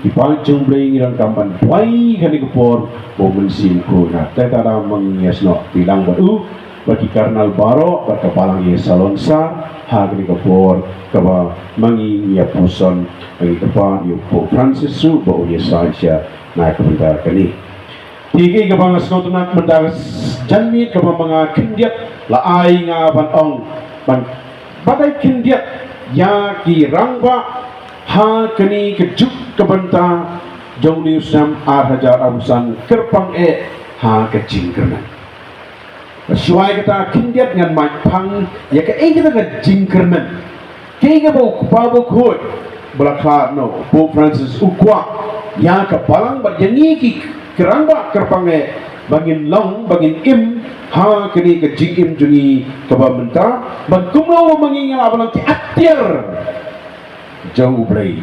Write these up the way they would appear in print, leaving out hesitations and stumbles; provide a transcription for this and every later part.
ipangchung blay ngirang kampan buay kani kapor bomensim ko na tetara mangyas no tilang badu bagi karnal baro berkepalang ye salonsa hagni kapor kaba mangi ya puson bagi kapa yu po Francis su bo ye saja na kapenta kani tigi kaba ngasno tunak mendagas janmi kaba mga kindiat laay nga banong ban bagai kindiat ya ki rangba ha kani kejuk kebenta jong niusam hajar arusan kerpang ha kejingkernan sesuai kata kindiat ngan mak pang ya ke kita kejingkernan ke bau pabuk hut belakang no Pope Francis ukwa ya kepalang berjanji ki kerangba kerpang bangin long bangin im ha kini kejingim jungi kebamenta bagkumlo mangingal abalang ki atir jauh blay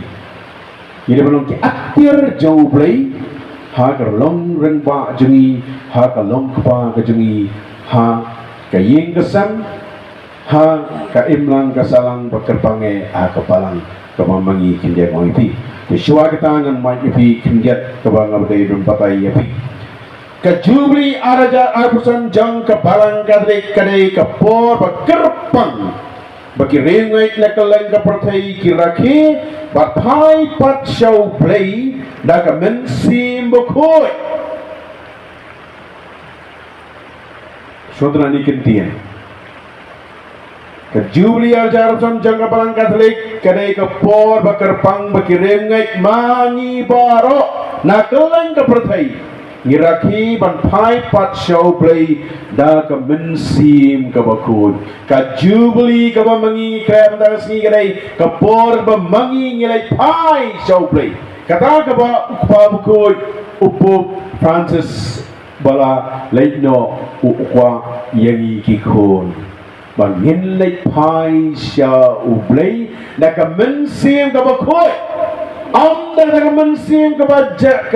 ini belum ki akhir jauh blay ha kerlong renba jungi ha kalong kapa kejungi ha kayeng kesam ha ka imlang kasalang berkerpange ha kepalang kemamangi kindiat moipi kesua ketangan mai ipi kindiat kebang abdai dun patai yapi kejubli araja abusan jang kepalang kadrik kadai kepor berkerpang bagi rengai lekeleng kepertai kiraki batai pat show play daga mensim bokoi saudara ni kentian kejubli arjarusan jangka balang katolik kadai kepor bakerpang bagi rengai mangi baro nakeleng kepertai ngiraki ban pai pat show play da ka mensim ka bakun ka jubli ka mangi ka da sni kadai ka por ba mangi ngilai pai show play kata ka ba bakun upo Francis bala leitno ukwa yangi kikon ban ngilai pai show play da ka mensim ka bakun anda dengan mensim kebajak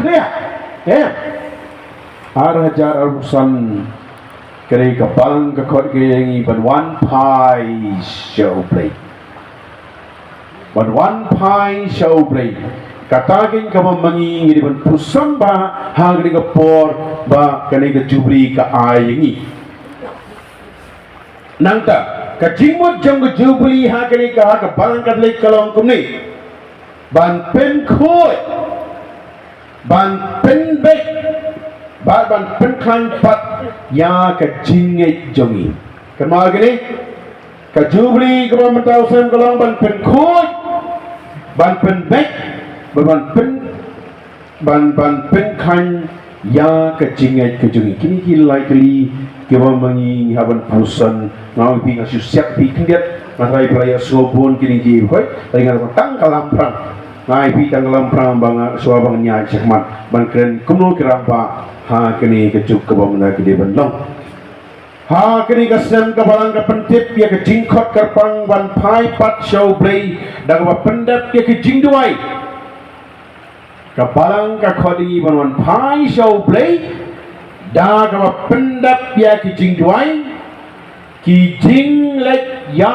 dia hajar urusan kiri kepalang kekot keyangi ban one pie show play ban one pie show play katagin ka mamangi ngiri ban pusan ba hagri ka por ba kani ka jubli ka ayangi nangta ka jingmot jang ka jubli hagri ka kepalang kadlik kalong kumni ban pen khoi ban pen bek ban pen khan pat ya ka jingai jongi kema gini ka jubli ka mentau sem kalong ban pen khoi ban pen bek ban pen khan ya ka jingai ka jongi kini ki likely kewa mangi haban pusan ngau pi ngasu siap pi kindiat matrai playa sobon kini ki khoi ringan tang kalam prang ngai pi tang kalam prang bang suabang nya chakmat ban kren kumno kiramba ha kini kejuk ke bamna ke bandong ha kini kasem ke balang ke pentip ya ke jingkot kerpang ban pai pat show play dak ba pendap ya ke jingduai ke balang ke khodi ban wan pai show play dak ba pendap ya ke jingduai ki jing lek ya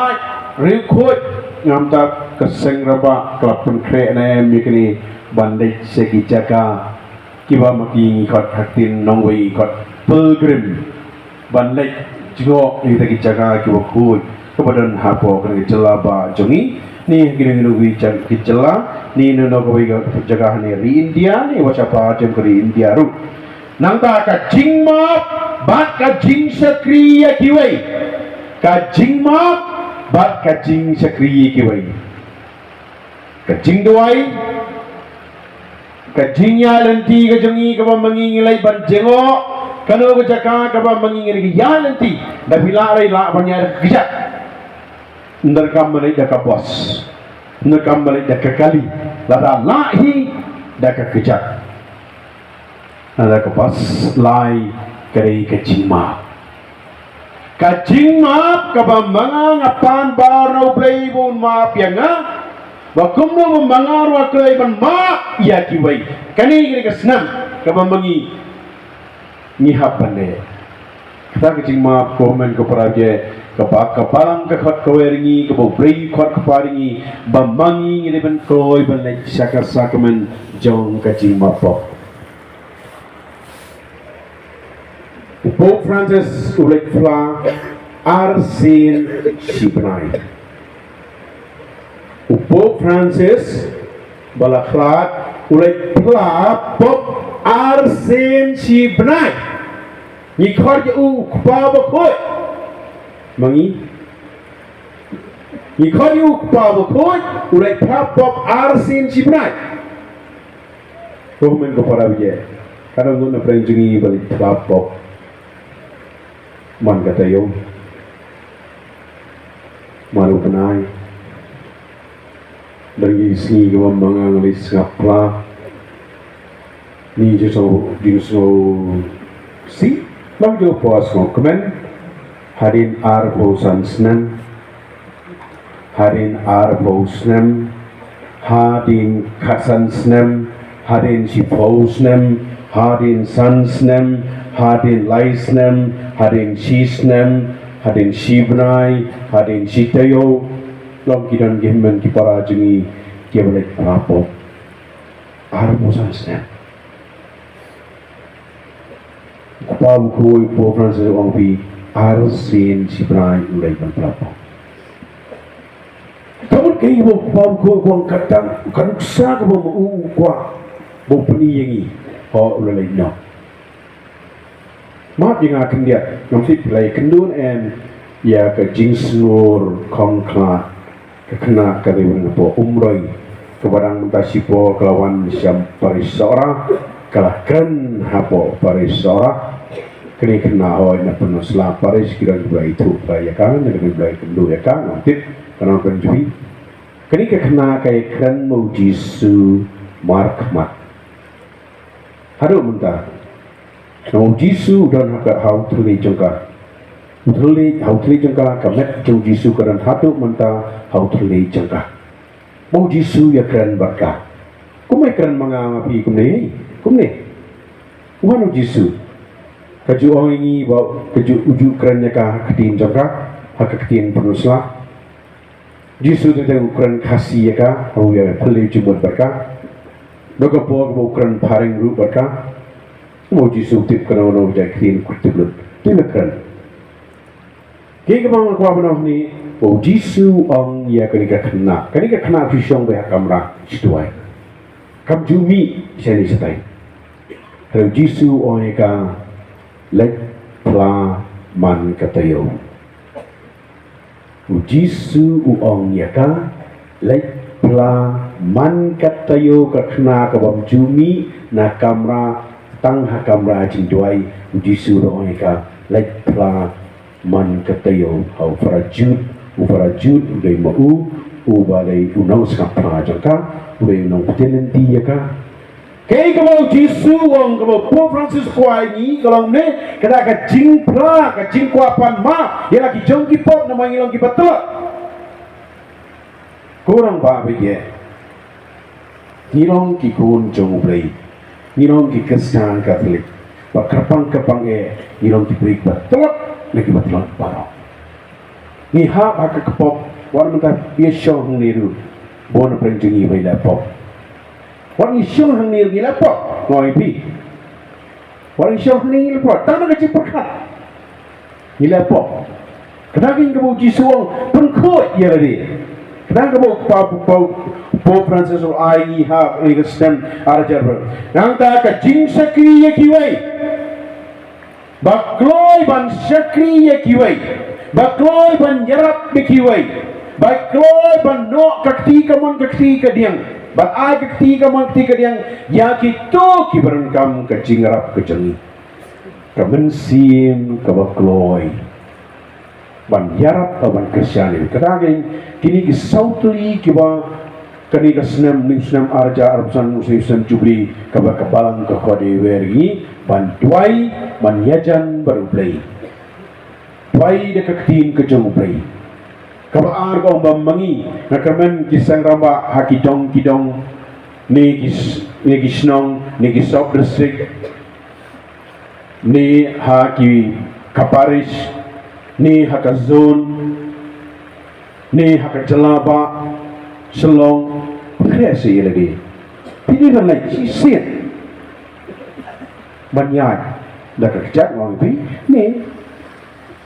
record ngamta keseng raba kelap penkre na mikni bandai segi jaga kiba maki kot haktin nongwei kot pilgrim bandai jigo ni tagi jaga kiba kuy kebadan hapo kena jelaba jongi ni gini wi jang kijela ni nono koi jaga hani ri India ni wacapa jam keri India ru nangta ka jingma bat ka jing sakriya kiwai ka jingma bat ka jing sakriya kiwai ka jing duai ka jingya lenti ka jongi ka mangingilai ban jengo kano ka jaka ka mangingilai ya lenti da bila rai la banya gija ndar kam malai da ka bos ndar kam malai da ka kali la da lahi da ka gija ada ka bos lai kare ka jingma ka bambanga ngapan barau play bon ma pianga bakumno membangaru akai ban ma ya kiwai kani kini kesnam kabambangi ngihap bande kita kecing maaf komen ke peraja kepalang kekhot keweringi kebobri khot keparingi bamangi ini ben koi ben lek syaka sakamen jong kecing maaf. Pope Francis ulek fla arsin sibnai. Pope Francis balaklat ulek fla Pope arsin sibnai. Ni khot u kpa bakoi mangi ni khot u kpa bakoi ulek fla Pope arsin sibnai. Komen ko para bije kada guna prenjungi balik fla Pope man kata yo malu penai dari sini gawang mangang lis ngapla ni jeso si lang jo puas ko komen harin ar bosan harin ar bosnem hadin kasan snem hadin si bosnem hadin san snem hadin laisnem hadin sisnem hadin sibnai hadin sitayo long kidan gimmen kipara jengi kiabalek rapo arbosan snem kupau kui po Francis ongpi arsin sibnai ulai ban rapo kamu kei bo kupau kui kuang kadang kanuksa kabo mau kuah bo peni yengi ho ulai no. Maaf yang akan dia nampak play kendun and ya ke jingsur kongkla kena kalian apa umroy kebarang mentasipo kelawan siam parisora kalahkan hapo parisora kena hoy na penusla paris kira juga itu ya kan dengan play kendun ya kan nanti karena penjui kena kayak keren mau jisu markmat haru mentah. Nau Jisu dan hak hau tuli jengka, hau tuli jengka kamet jauh Jisu keran hatu mentah hau tuli jengka. Mau Jisu ya keran berkah. Kumai keran mengapi kumne. Umanu Jisu. Kaju orang ini bawa kaju uju kerannya kah ketin jengka, hak ketin penuslah. Jisu tu tengok keran kasih ya kah, hau ya tuli jemut berkah. Doga buat bau keran paring rup berkah. Mau Jisu tip kena orang berjaya kutip lut, tidak keren. Kaya kemana kau benar ni? Mau Jisu orang ia kena pisang behak kamera situai. Kam jumi seni setai. Kalau Jisu orang ika lek pla man katayo. Jisu orang ika lek pla man katayo kena kabam jumi na kamera tang hakam rajin doai Jisu roh ika lek pla man katayo hau farajud udai mau balai unau skapra jangka udai unau tenenti ya ka kei kalau Jisu wong kalau Pope Francis kuai ni kalau ne kada ka jing pla ka jing kuapan ma ya lagi jongki pop nama ngilong ki betul kurang ba bege ngilong ki kun jong ulai nirong ki Kristen Katolik, bakrapang nirong ki beri betul, lagi betul barang. Ni hak kepop, orang mentah biasa niru, bona perenjungi bayi lapop. Orang isyong niru ni lapop, ngoi pi. Orang isyong niru lapop, tak nak kecil perkat. Ni lapop. Kenapa ingin kau jisuang pengkot ya lagi? Kenapa kau Pope Francis or I have a stem arjar. Nang ta ka jing sakri ye kiwai. Bakloi ban sakri ye kiwai. Bakloi ban yarap be kiwai. Bakloi ban no kakti ka diang. Ba ai kakti ka diang ya ki to ki berengkam ka jingrap ka jengi. Ka mensim ka bakloi. Ban yarap ban kesyani. Kadang kini ki sautli ki ba kani ka senam arja arabsan muslim jubli kaba kabalang ka kode weri ban tuai ban yajan baru play tuai de kaktin ke jong play kaba ar ko bambangi nakamen kisang ramba haki dong kidong ni gisnong ni gisop resik ni haki kaparis ni hakazon ni hakajalaba selong kresi lagi pilihan lagi sisian banyak dah kerja orang ni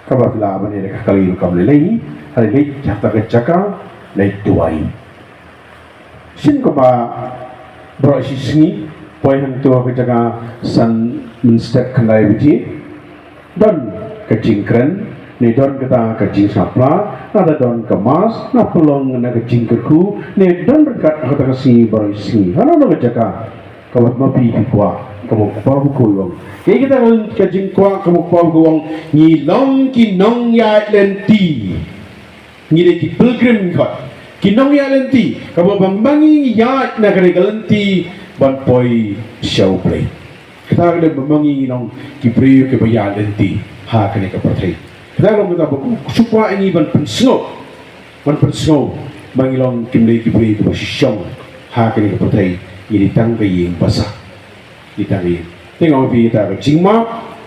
kabafla bani dah kali kam lelai hari ni jata kerja lelai tuai sin ko ba bro sisni poin hantu kerja san menstep kendai biji dan kecingkren ni don kita kecing sapla ada don kemas na pelong na kecing keku ni don berkat kata kasi berisi hana no kecaka kawat mapi kwa kamu pabu kuwang kaya kita kecing kwa kamu pabu kuwang ni long kinong ya lenti ni de ki pilgrim kot kinong ya lenti kamu bangbangi ya na kare lenti ban poi show play kita ada bangbangi nong ki priyo ke ya lenti ha kene ka patri kita kalau kita buku supaya ini ban pensno bangilong kimlei kibri itu bersyong ha kini keputai ini tangga yang basah ditanggi tengok kita kecingma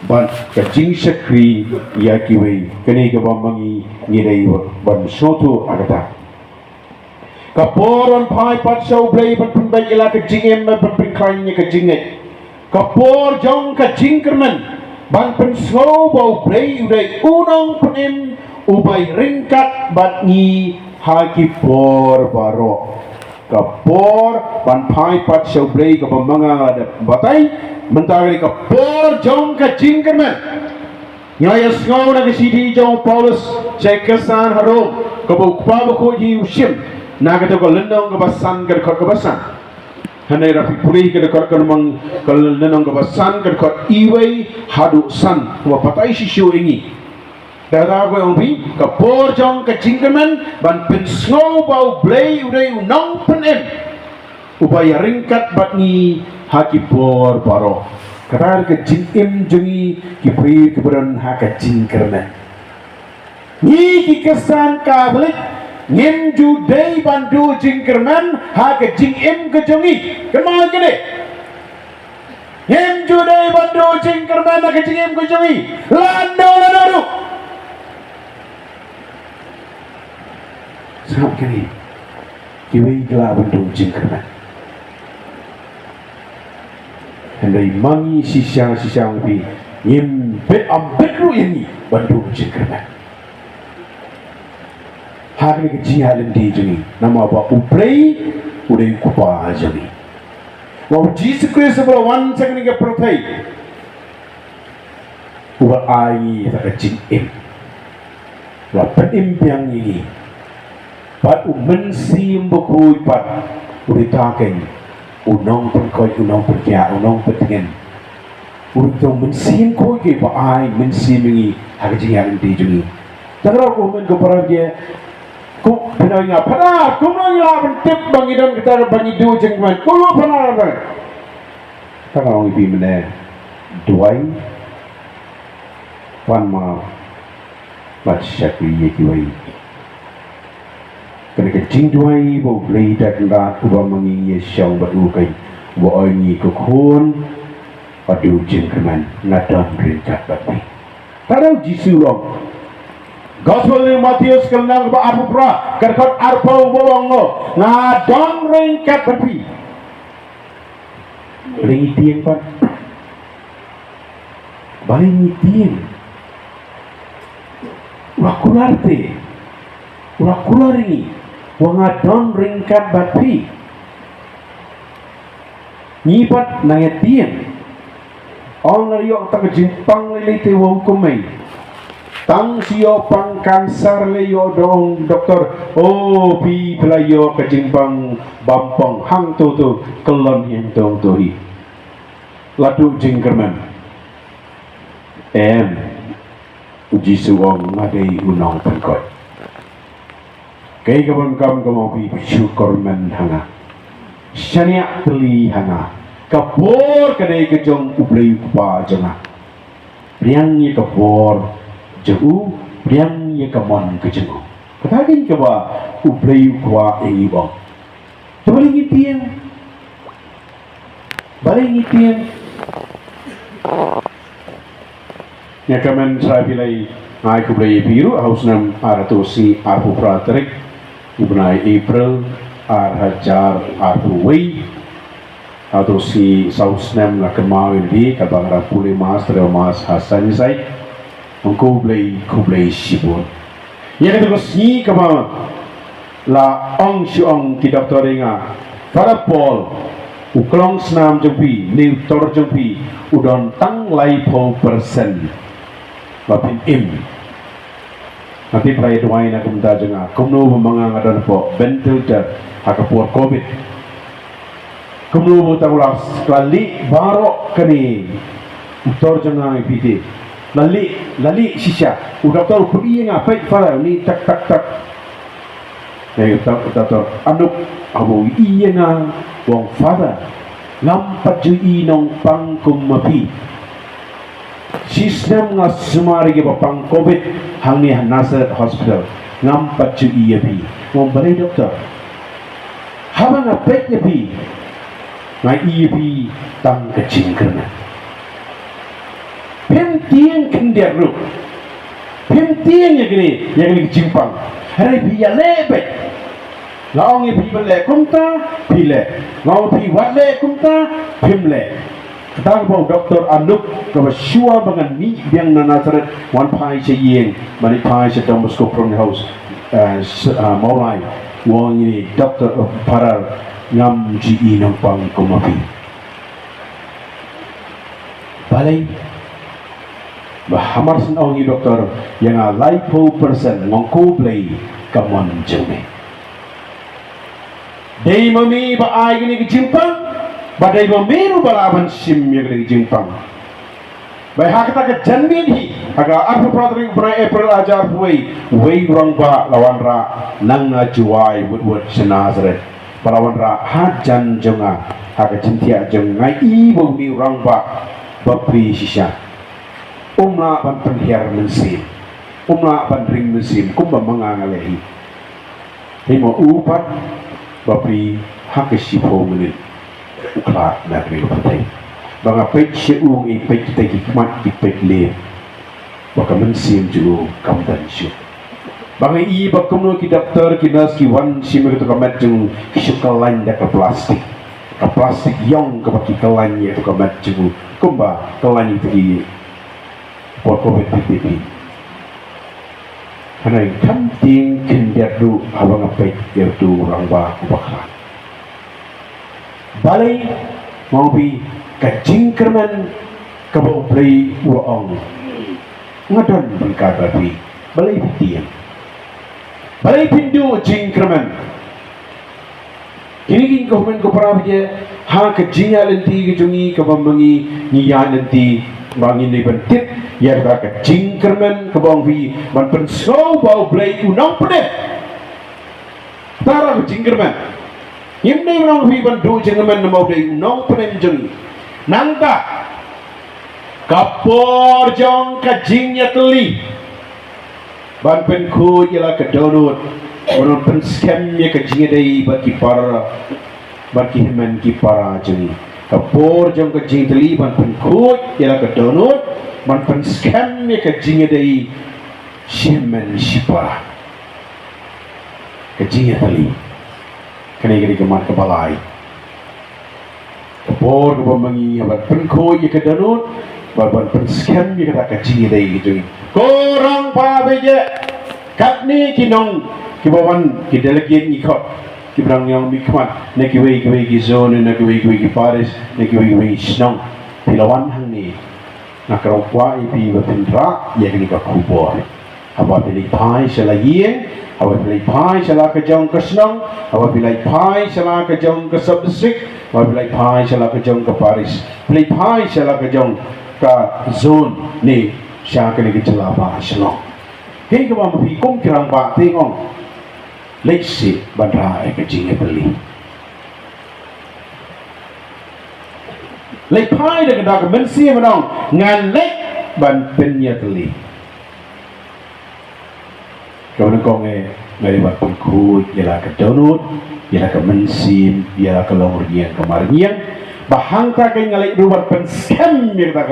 ban kecing sekri ya kiwei kini kebambangi nilai ban soto agata kaporan pai pat show play ban pembaik ilah kecing ban pengkainnya kecingnya kapor jong kecing kerman ban pensau bau play udai unang penem ubai ringkat bat ni haki por baro kapor ban pai pat show play ke pemanga ada batai mentari kapor jong ka jingkerman nyaya ngau na kesidi jong Paulus cekesan harum kabau kwa bako ji usim naga to ko lendong ke basan ke basan hanai rapi pulih ke dekat mang kalau nenong ke basan ke dekat iway hadu san wa patai sisyo ini dara ko yang bi ke porjong ke jingkeman ban pensau bau blay udai unang penem upaya ringkat batni haki por baro kadar ke jingim jengi ki pri keberan haka jingkeman ni ki kesan kablik ngem judai bandu jingkerman ha ke jingim ke jongi kemana kene ngem judai bandu jingkerman ha ke jingim ke jongi lando sangat kene kiwi gela bandu jingkerman hendai mangi sisa ubi ngem bet ambekru ini bandu jingkerman hari kecil halenti jengi nama apa uplay udah kupa jengi mau Jesus Kristus berwan second ke protai uba ai tak kecil lapat impiang ini pat mensim bukui pat udah taken unong perkoi unong perkia unong pertingen udah mensim koi ke pa ai mensim ini hari kecil halenti jengi terus komen kepada dia ku penanya pada kumanya pentip bangidan kita bangi dua jengman kulo pernah apa kalau ibi mana duai wan ma baca kuyi kiwai kena kecing duai bau beli dak ndak ubah mangi yesong batu kai bo oni kokon padu jengman ngadan ringkat batu tahu jisu long Gospel ni Matius kenang ba apu pra kerkot arpo bawang ngadong ringkat berpi ringitien pak balingitien wakularte wakulari wangadong ringkat berpi nyipat nangetien orang riok tak jimpang lelite wong kumai tang sio pang kansar leyo dong doktor oh pi pelayo kejimpang bampong hang tu kelon yang dong tuhi ladu jingkerman uji suwong ngadai unong pengkot kay kapan kam pi syukurman hanga syaniak teli hanga kapor kadai kejong ublay kupa janga riangnya kapor jauh yang ye kamon kejauh. Katakan kewa ublay kwa ingibang. Balik ngitian. nya kamen saya pilai ai ku play biru haus nam aratu si arpu praterik ibnai April hajar arpu wei atau si saus nam la kemawin di kabang rapuli mas mas hasan sai ku play sibut ya kata si kama la ong si ong ki doktor inga para Paul uklong senam jempi new tor jempi udon tang lai po persen bapin nanti prai doain aku minta jenga kumno memangang adan po bentul ter hakapur covid kumno tagulas lali baro kani tor jenga ipiti lali sisya udah tahu pergi ngapai fara ni tak tak anuk abu iya nga wong fara lampat ju inong pangkum mapi sistem nga sumari ke pang covid hangni Nazaret Hospital lampat ju iya pi wong balai doktor habang ngapet nya pi nga iya pi tang kecing kerna pentiang kendir ru pentiang yang gini jimpang hari biya lebek laong pi bale kumta pile laong pi wale kumta pimle ketang bau doktor Anuk ke syua bangan ni biang na Nazaret wan pai se yeng mani pai se Don Bosco Prong House Morai wong ini doktor parar ngam ji inong pang kumapi balai bahamar sen ongi doktor yang lipo persen ngongku play kamon jome dei mami ba ai gini jimpang ba dei mami ru balaban sim yang gini jimpang bai hakata ke janmin hi aga arpu pratri brai April ajar wei rong ba lawan ra nang na juai wut Nazaret lawan ra hajan jonga aga cintia jong ngai i bo ni rong ba bapri sisya umla ban penhiar mesin umla ban ring mesin kumba mangangalehi himo upat bapri hakesipo menit ukla nagri patai banga pet seung i pet teki kumat i pet le baka mensim ju kamdan syu banga i bakumno ki doktor ki nas ki wan sim ki to kamat ju kisukalan da ka plastik yong ka baki kalan ye to kamat ju kumba kalan itu por covid PPP karena kan ting kendir du abang apa itu orang ba bakal balai mau bi kajingkerman kabau play uang ngadon bangka babi balai pitian balai pindu jingkerman kini government ko para dia ha kajinga lenti kejungi kabambangi niya lenti bangin ni bentit ya ka jingkerman kabang vi man pen so bau blai unang pede tara jingkerman yimne unang vi ban do jingkerman mau dei unang pede jeng nangka kapor jong ka jingnya teli ban pen khu yala ka donut ban pen scam ya ka jingnya dei baki para baki himan ki para jeng kapor jong ka jing teli ban pen khu yala ka donut man pen scam me ka jinga dai shimen shipa ka jinga tali kane gari ka mat ka balai kapor ka bamangi ban pen khu ye ka donut ban pen scam me ka jinga dai gitu korang pa beje katni kinong kibawan ki delegate ni khot kibrang yang mikmat ne ki wei ki zone ne ki wei ki paris ne ki wei snong pilawan hang ni nakarongwa ipi batindra ya kini ka kubor haba pilih pai sala yin haba pilih pai sala ka jong ka snong haba pilih pai sala ka jong ka subdistrict haba pilih pai sala ka jong ka paris pilih pai sala ka jong ka zone ni sya kini ka jela ba snong hei ka ba mapi kum kirang ba tingong leksi bandra ka jinge beli lek pai de kada mensi menong ngan lek ban penya teli kau nak kong ngai bat pengku ialah ke donut ialah ke mensim ialah ke longrian kemarnian bahang ta kai ngalai rubat pensem mir ta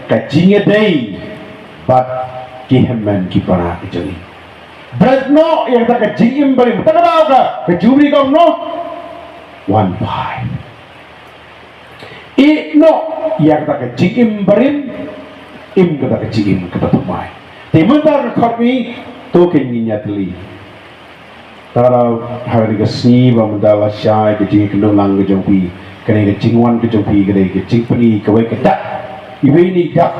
ka jinge dei but kihemen kipara kejeli bread no yang tak kejim beri tak tahu ka kejuri kau no one pie no yang tak kejim beri im kata kejim kata tumai timuntar kami to kenyinya teli tara hari kesni bamdala syai kejing kenulang kejumpi kene kejingwan kejumpi kene kejing pani kawai kedak ibe ni dak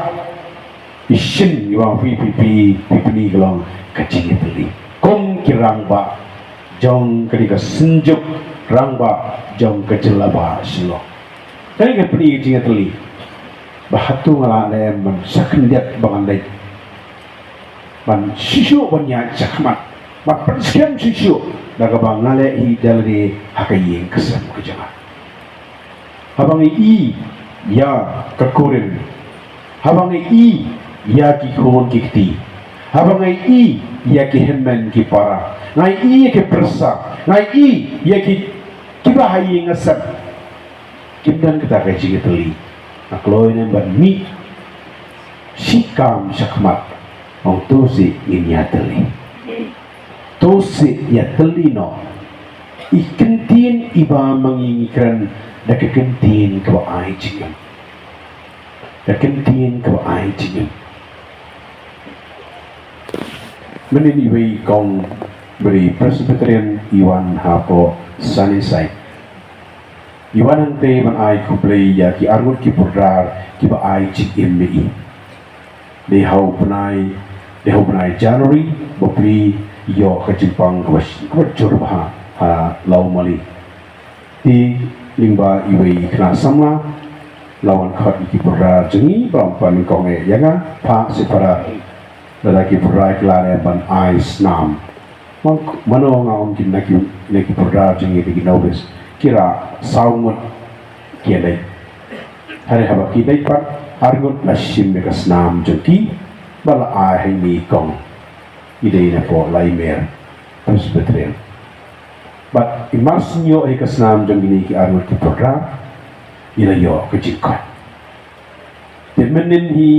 isin iwang pipi ni gelong kecing teli kong kirang ba jong ketika senjuk rang ba jong kejelaba silo kani ke peni kecing teli bahatu ngala le man sakendiat bangandai man sisu banya cakmat mak persiam sisu daga bangale hi dalri hakayin kesam kejangan habang i ya kekurin habang i ya ki khon kikti habangai i ya ki hemmen ki para ngai i ki persa ngai i ya ki kibahayi ngasap kimdan kita kaji teli akloi nemban mi sikam sakmat ong tu si inya teli tu si ya teli no ikentin iba mangingikran da kekentin ka ai jingam da kentin ka ai jingam menini kong beri Presbyterian Iwan Hapo Sunnyside Iwan ante man ay kuplay ya ki argot ki pudrar ki ba ay chik imbi de hau panay January bopli yo ka chimpang kwajur ba ha law mali ti lingba iway kna samla lawan khat ki pudrar jengi bampan kong e yanga pa separa lalaki berai kelare ban ais nam mano ngaum kin neki perdar jengi bagi novis kira saumut kiadai hari haba kidai pat argut lasim bekas nam jengki bala ai mi kong idei na po laimer Presbyterian but imarsinyo ay kasnam jengini ki argut ki perdar ilayo kejikot temenin hi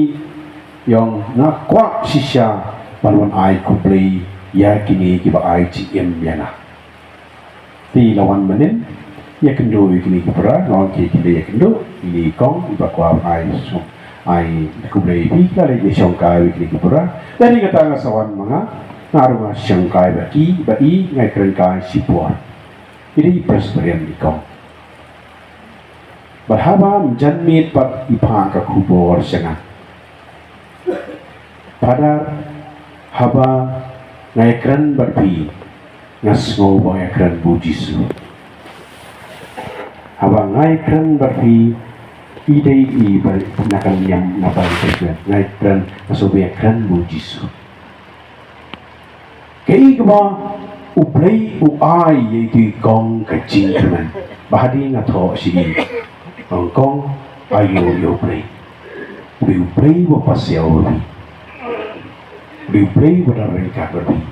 yang nak kuat sisa balon ai kuplay ya kini kiba ai cim yana ti lawan menen ya kendo kini kipra no ki kini ya kendo ini kong iba kuat ai kuplay bi kale ye songkai kini kipra dari kata ngasawan mga narunga songkai baki bai ngai keren kai sipor ini Presbyterian di kong berhaba menjanmit pat ipa ka kubor sangat pada haba ngaikran berpi ngasngo ngaikran bujisu haba ngaikran berpi idei i nakan yang nabal teknet ngaikran ngaikran bujisu kei keba uplay uai yaitu kong kecing teman bahadi ngato si kong ayo yo play uplay wa pasiau Biblay pada mereka berbi.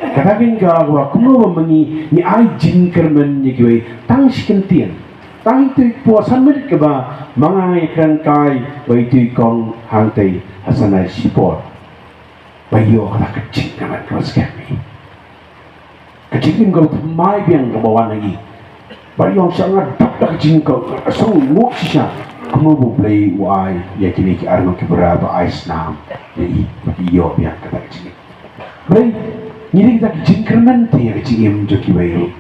Katakan gawa kuno memengi ni ai jingkermen ni kiwe tang sikentian. Tang itu puasan mereka ba mangai kan kai bai tu kong hantai hasanai sipor. Bayo kata kecil kawan kelas kami. Kecil kau mai biang kebawan lagi. Bayo sangat dak kecil kau semua sisa. Kuno Biblay wai ya kini ki arno ki berapa ais nam. Jadi iyo yang kata kecil. Baik, ini kita jingkerman tiya kecil joki bayu.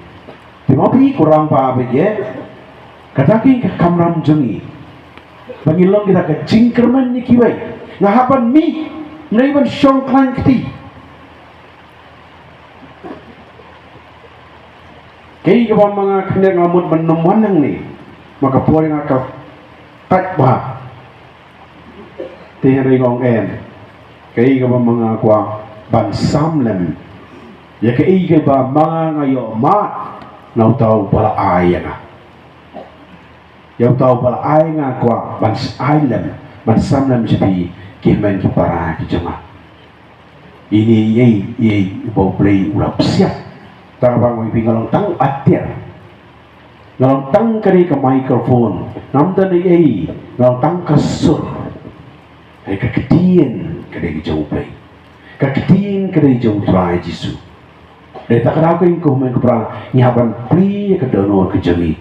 Tetapi kurang pa beje. Katakin ke kamram jengi. Bangilong kita ke jingkerman ni kiwai. Ngahapan mi naiban syong klan keti. Kei ke mga kena ngamut menemanang ni. Maka puari ngakal tak bah. Tiyan gong en. Kei ka ba mga kwa bansamlem ya kei ka ba mga ngayo ma nau tau pala ay nga yaw tau pala ay nga kwa bansamlem jadi kimen ki para ki jama ini yei boblay ulap siap tabang may pingalong tang atir ngalong tang kari ka microphone namdan yei ngalong tang kasur Hai kakitian kadai jauh play. Kakitian kadai jauh try Jisu. Dari tak kau ingkau main keperang nyaban pli kedono kejami.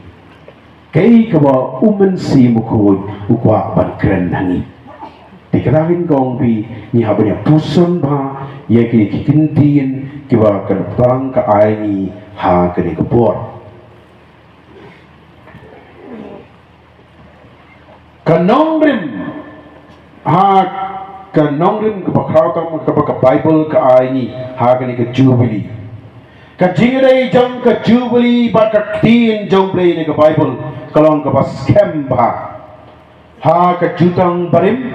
Kei kawa si mukoi ukwa ban keren hangi. Dikatakan kau pi nyabannya puson ba ya kini kikintian kiwa keperang ke aini ha kini kepor. Kanongrim ke pakrautam ke Bible ke aini ha kini ke Jubilee. Ka jingrai jong ke Jubilee ba ka tin jong play ni ke Bible kalong ke pas scam ba ha ke jutang barim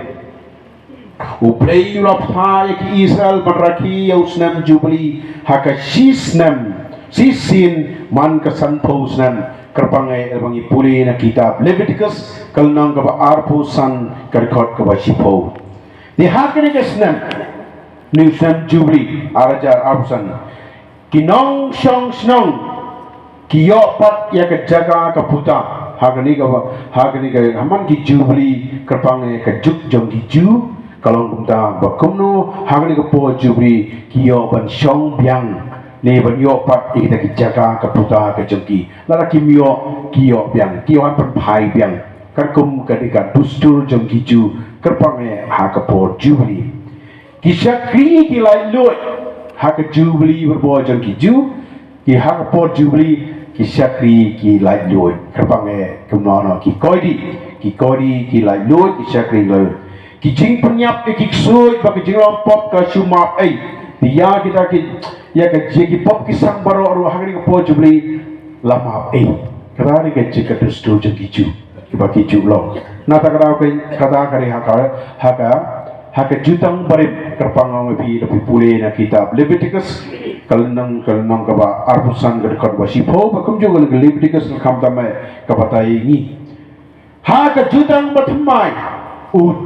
uplay ulap ha ki Israel baraki usnam Jubilee ha ka sisnam sisin man ka sanposnam kerpangai erbangi puli na kitab Leviticus kalnang ka ba arpusan karkot ka ba sipo ni ha ka ni kesnam ni usnam Jubilee arajar arpusan kinong syong snong kiyopat ya ke jaga ke puta hagani ka haman ki Jubilee kerpangai ke juk jong ki ju kalong puta bakumno hagani ka po Jubilee kiyo ban syong biang ni ban yopat kita ki jaga ke puta ke jongki lara kimyo kiyo biang kiyo an pai biang karkum kadika dustur jong ki ju kerpangai ha ke po Jubilee kisah kri ki lai lut hak Jubilee berbuat jang kiju ki hak pot Jubilee ki syakri ki lai loy kerpangai kemono ki kodi ki lai loy ki syakri loy ki jing penyap ki sui bagi jing lompop ke sumap dia kita ki ya ke jing pop ki sang baro ru hak ni pot Jubilee lama kata ni ke jing kedustu jang kiju ki bagi julo na ta kata kari hak jutang barit kerpangang lebih pulih na kitab Leviticus kalnang kaba arpusan dekat wasipo bakum juga Leviticus kam tamai kapatai ni hak jutang batmai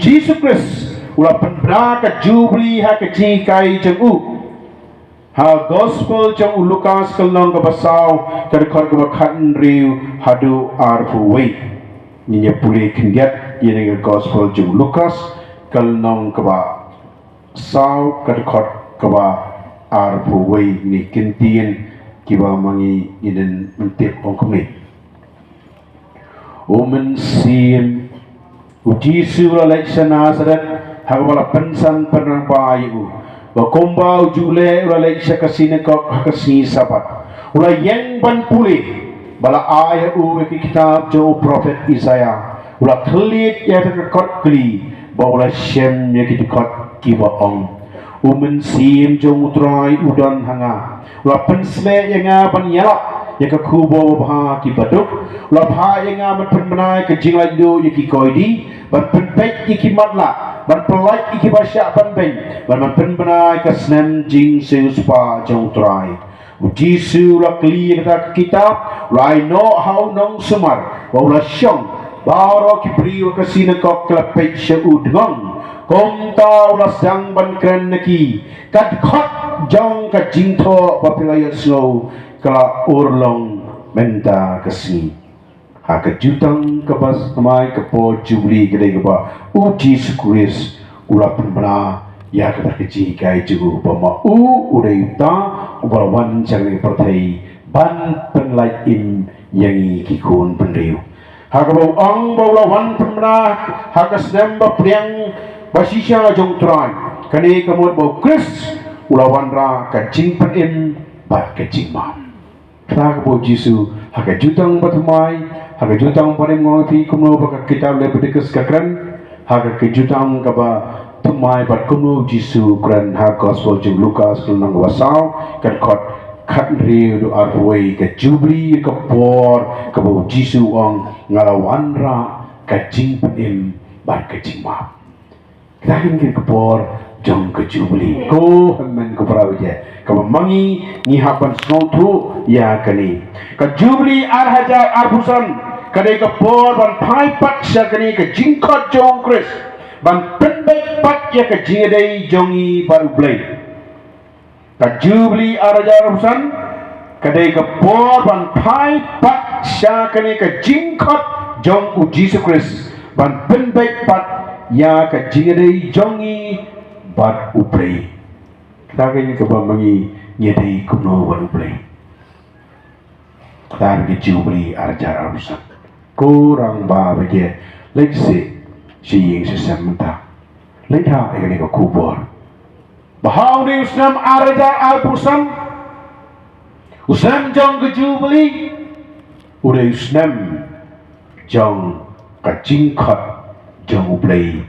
Jesus Christ ula penbra ka Jubilee hak jikai jengu ha gospel jang Lukas kalnang kaba sau dekat kaba khan riu hadu arpuwei ni pulih kendiat ini gospel jang Lukas kalnong kaba sau kadkot kaba arpuwei ni kintian kiba mangi iden mentip ongkumi umen sim uji sura leksa Nazaret hagwala pensan penang bayu bakomba ujule ula leksa kasine kok hakasi sabat ula yang ban pulih bala ayat kitab jo prophet Isaiah ula klit ya kadkot kli baula shem ya kitikot kiba ong sim jong utrai udan hanga la pensle yang ban yalak ya ka kubo bha ki baduk la bha yang man penmenai ke jinglai do ya ki koidi ban penpek ki matla ban pelai ki basya ban ben ban penmenai ke snem jing seuspa jong utrai Jisu la kli ka kitab I know how nong sumar baula shong baro ki priyo kasina kok klapet siya udngong komta ulas jang ban kren neki kad khot jong ka jingtho papilaya slow kala urlong menta kasi ha ka jutang ka bas kamay ka po Jubilee gede ka ba Jesus Christ ula penbana ya ka kaji kai jugu pama ureyta ubalawan jang ni pertai ban penlai im yangi kikun penriu hagabau ang baulawan pemna hagas namba priang basisya jong trai kani kamut bau Chris ulawan ra kacing penim bat kacing mam hagabau Jisu hagajutang batumai hagajutang parim ngopi kumno baka kitab Leviticus kakran hagajutang kaba tumai bat kumno Jisu kran ha gospel jong Lukas nang wasau kat khat riu do arway ke Jubilee ke por ke bau Jisu ong ngalawan ra ke jing penim bat ke jing map kita ingin ke por jong ke Jubilee ko hamen ke prawiya ke mangi ni hapan snotu ya kani ke Jubilee hajar arbusan kade ke por ban pai pat sya kani ke jingkot jong Chris ban penbek pat ya ke jingedai jongi baru blai ka Jubilee arajar urusan kadai ka por ban pai pat sya kani ka jingkot jong u Jesus Christ ban penbek pat ya ka jingedei jongi bat uplei tagen ka ba mangi nyedei kuno bat uplei tan ke jubli arjar arusan kurang ba bege lekse siying sesamta lekha egani ka kubor bahau ni usnam arjar arusan usnam jong ke jubli udah usnam jong ka jingkhat jong uplei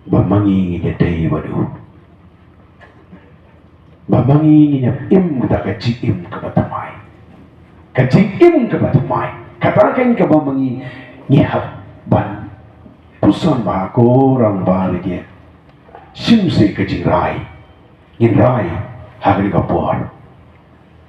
bamangi nyedei badu bamangi nyap im kita kaji im ke batumai kaji im ke batumai katakan ke bamangi nyihap ban pusan bahako orang bahagia simse kaji rai in rai hagri kapor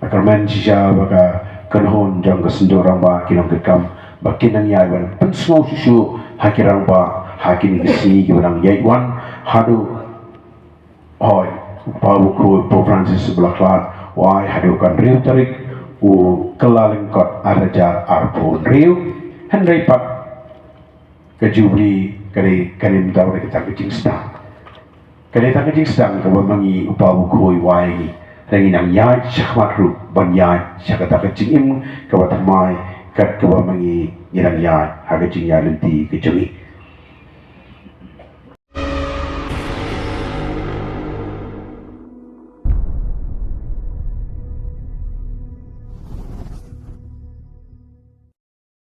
akar man sisa baka kanhon jang kesenjo orang ba kinong kekam bakin ang yawan pensmo susu hakirang ba hakini kesi kibarang yaiwan hadu hoy Pabu Kru Po Francis Belaklat wai hadu kan riu tarik u kelalengkot arajar arpun riu Henry Pak kejubli kali kanim tahu kita kecing sedang kali tak kecing sedang kau mangi Pabu Kru wai lagi nang yai syahmat ru ban yai syakata kecing im kau tamai kat kau mangi nyerang yai haga cing yai lenti kecungi